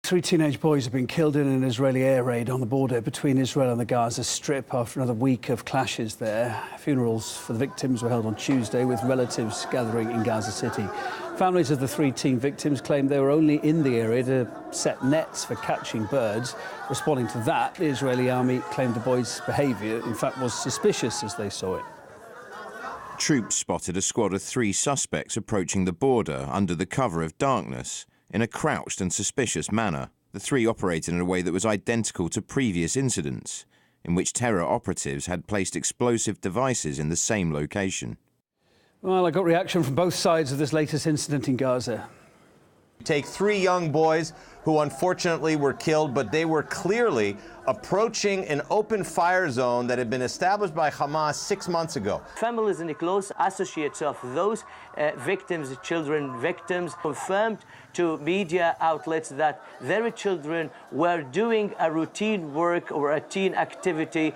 Three teenage boys have been killed in an Israeli air raid on the border between Israel and the Gaza Strip after another week of clashes there. Funerals for the victims were held on Tuesday, with relatives gathering in Gaza City. Families of the three teen victims claimed they were only in the area to set nets for catching birds. Responding to that, the Israeli army claimed the boys' behaviour, in fact, was suspicious as they saw it. Troops spotted a squad of 3 suspects approaching the border under the cover of darkness. In a crouched and suspicious manner, the 3 operated in a way that was identical to previous incidents, in which terror operatives had placed explosive devices in the same location. Well, I got reaction from both sides of this latest incident in Gaza. Take 3 young boys who unfortunately were killed, but they were clearly approaching an open fire zone that had been established by Hamas 6 months ago. Families and close associates of those victims, children victims, confirmed to media outlets that their children were doing a routine work or a routine activity,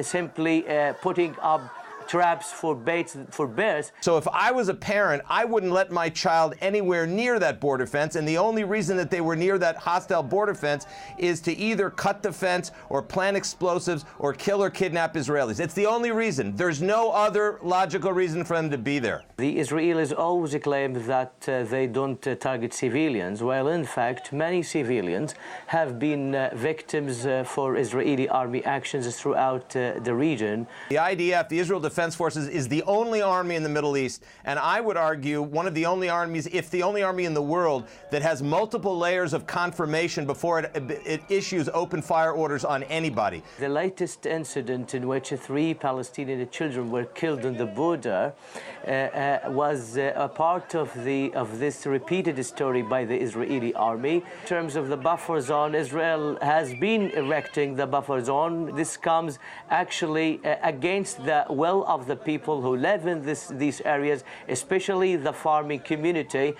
simply putting up traps for baits for bears. So if I was a parent, I wouldn't let my child anywhere near that border fence, and the only reason that they were near that hostile border fence is to either cut the fence or plant explosives or kill or kidnap Israelis. It's the only reason. There's no other logical reason for them to be there. The Israelis always claim that they don't target civilians, while in fact many civilians have been victims for Israeli army actions throughout the region. The IDF, the Israel Defense Forces, is the only army in the Middle East, and I would argue one of the only armies, if the only army in the world, that has multiple layers of confirmation before it issues open fire orders on anybody. The latest incident in which 3 Palestinian children were killed on the border was a part of this repeated story by the Israeli army. In terms of the buffer zone, Israel has been erecting the buffer zone. This comes actually against the will of the people who live in these areas, especially the farming community.